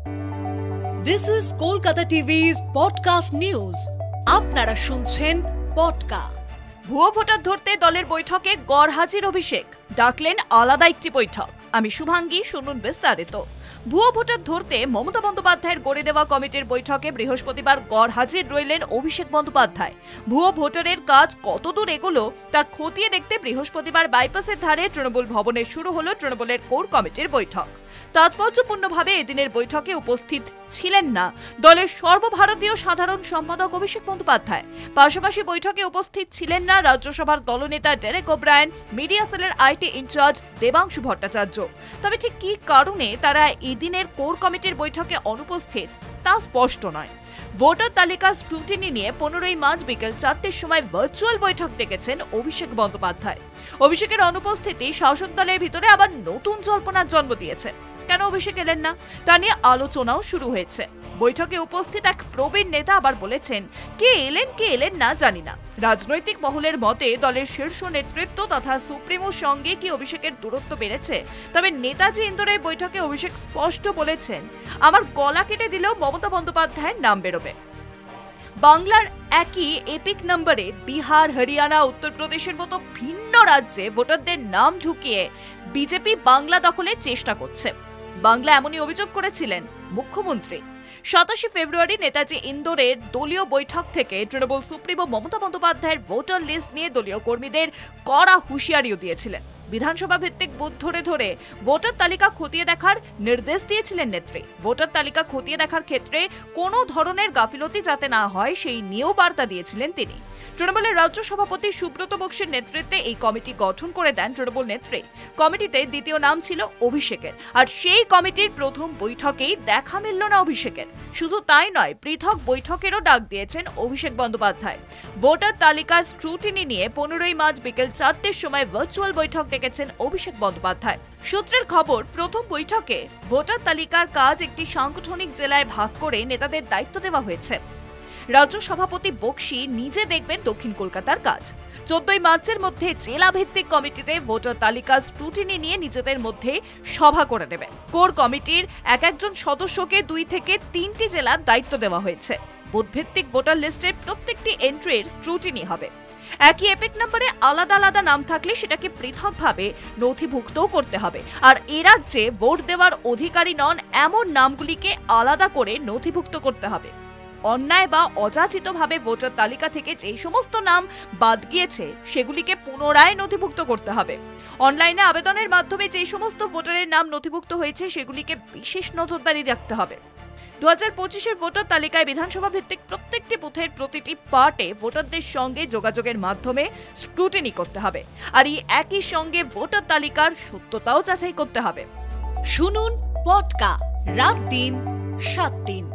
This is Kolkata TV's podcast news. আপনারা শুনছেন পডকা। ভুয়ো ভোটার ধরতে দলের বৈঠকে গড়হাজির অভিষেক, ডাকলেন আলাদা একটি বৈঠক। আমি শুভাঙ্গী, শুনুন বিস্তারিত। ভুয়ো ভোটার ধরতে মমতা বন্দ্যোপাধ্যায়ের গড়ে দেওয়া কমিটির বৈঠকে বৃহস্পতিবার গড়হাজির রইলেন অভিষেক বন্দ্যোপাধ্যায়। ভুয়ো ভোটারের কাজ কতদূর এগোলো তা খতিয়ে দেখতে বৃহস্পতিবার বাইপাসের ধারে তৃণমূল ভবনে শুরু হলো তৃণমূলের কোর কমিটির বৈঠক। তাৎপর্যপূর্ণভাবে এদিনের বৈঠকে উপস্থিত ছিলেন না দলের সর্বভারতীয় সাধারণ সম্পাদক অভিষেক বন্দ্যোপাধ্যায়। পাশাপাশি বৈঠকে উপস্থিত ছিলেন না রাজ্যসভার দলনেতা ডেরেক ওব্রায়েন, মিডিয়া সেলের আইটি ইনচার্জ দেবাংশু ভট্টাচার্য। তবে ঠিক কী কারণে তারা এদিনের কোর কমিটির বৈঠকে অনুপস্থিত তা স্পষ্ট নয়। ভোটার তালিকা স্ক্রুটিনি নিয়ে 15ই মার্চ বিকেল 4টের সময় ভার্চুয়াল বৈঠক ডেকেছেন অভিষেক বন্দ্যোপাধ্যায়। অভিষেকের অনুপস্থিতি শাসক দলের ভিতরে আবার নতুন জল্পনার জন্ম দিয়েছে। কেন অভিষেক এলেন না তা নিয়ে আলোচনাও শুরু হয়েছে। বৈঠকে উপস্থিত এক প্রবীণ নেতা আবার বলেছেন, কে এলেন না জানি না। রাজনৈতিক মহলের মতে দলের শীর্ষ নেতৃত্ব তথা সুপ্রিমোর সঙ্গে কি অভিষেকের দূরত্ব বেড়েছে। তবে নেতাজি ইন্দোরের বৈঠকে অভিষেক স্পষ্ট বলেছেন, আমার গলা কেটে দিলেও মমতা বন্দ্যোপাধ্যায়ের নাম বেরোবে। বাংলার একই এপিক নম্বরে বিহার, হরিয়ানা, উত্তরপ্রদেশের মতো ভিন্ন রাজ্যে ভোটারদের নাম ঢুকিয়ে বিজেপি বাংলা দখলের চেষ্টা করছে। বাংলা এমনই অভিযোগ করেছিলেন মুখ্যমন্ত্রী। 27 ফেব্রুয়ারি নেতাজি ইন্দোরের দলীয় বৈঠক থেকে তৃণমূল সুপ্রিমো মমতা বন্দ্যোপাধ্যায়ের ভোটার লিস্ট নিয়ে দলীয় কর্মীদের কড়া হুঁশিয়ারিও দিয়েছিলেন। বিধানসভা ভিত্তিক বুথ ধরে ধরে ভোটার তালিকা খতিয়ে দেখার নির্দেশ দিয়েছিলেন নেত্রী। ভোটার তালিকা খতিয়ে দেখার ক্ষেত্রে কোনো ধরনের গাফিলতি যাতে না হয় সেই নিয়েও বার্তা দিয়েছিলেন তিনি। তৃণমূলের রাজ্য সভাপতি সুব্রত বক্সির নেতৃত্বে এই কমিটি গঠন করে দেন তৃণমূল নেত্রী। কমিটিতে দ্বিতীয় নাম ছিল অভিষেকের, আর সেই কমিটির প্রথম বৈঠকেই দেখা মিলল না অভিষেকের। শুধু তাই নয়, পৃথক বৈঠকেরও ডাক দিয়েছেন অভিষেক বন্দ্যোপাধ্যায়। ভোটার তালিকার স্ক্রুটিনি নিয়ে 15ই মার্চ বিকেল 4টের সময় ভার্চুয়াল বৈঠক ডেকেছেন অভিষেক বন্দ্যোপাধ্যায়। সূত্রের খবর, প্রথম বৈঠকে ভোটার তালিকার কাজ একটি সাংগঠনিক জেলায় ভাগ করে নেতাদের দায়িত্ব দেওয়া হয়েছে। রাজ্য সভাপতি বক্সি নিজে দেখবেন দক্ষিণ কলকাতার কাজ। 14ই মার্চের মধ্যে জেলা ভিত্তিক কমিটিতে ভোটার তালিকা স্ক্রুটিনি নিয়ে নিজেদের মধ্যে সভা করে নেবে। কোর কমিটির একজন সদস্যকে 2 থেকে 3টি জেলার দায়িত্ব দেওয়া হয়েছে। বুথভিত্তিক ভোটার লিস্টের প্রত্যেকটি এন্ট্রির স্ক্রুটিনি হবে। একই এপিক নম্বরে আলাদা আলাদা নাম থাকলে সেটাকে পৃথকভাবে নথিভুক্তও করতে হবে। আর এ রাজ্যে ভোট দেওয়ার অধিকারী নন এমন নামগুলিকে আলাদা করে নথিভুক্ত করতে হবে। অন্যায় বা অযাচিতভাবে ভোটার তালিকা থেকে যে সমস্ত নাম বাদ গিয়েছে সেগুলিকে পুনরায় নথিভুক্ত করতে হবে। অনলাইনে আবেদনের মাধ্যমে যে সমস্ত ভোটারের নাম নথিভুক্ত হয়েছে সেগুলিকে বিশেষ নজরদারি রাখতে হবে। 2025-এর ভোটার তালিকায় বিধানসভা ভিত্তিক প্রত্যেকটি বুথের প্রতিটি পার্টে ভোটারদের সঙ্গে যোগাযোগের মাধ্যমে স্ক্রুটিনি করতে হবে। আর এই একই সঙ্গে ভোটার তালিকার সত্যতাও যাচাই করতে হবে। শুনুন পডকা, রাত দিন 7 দিন।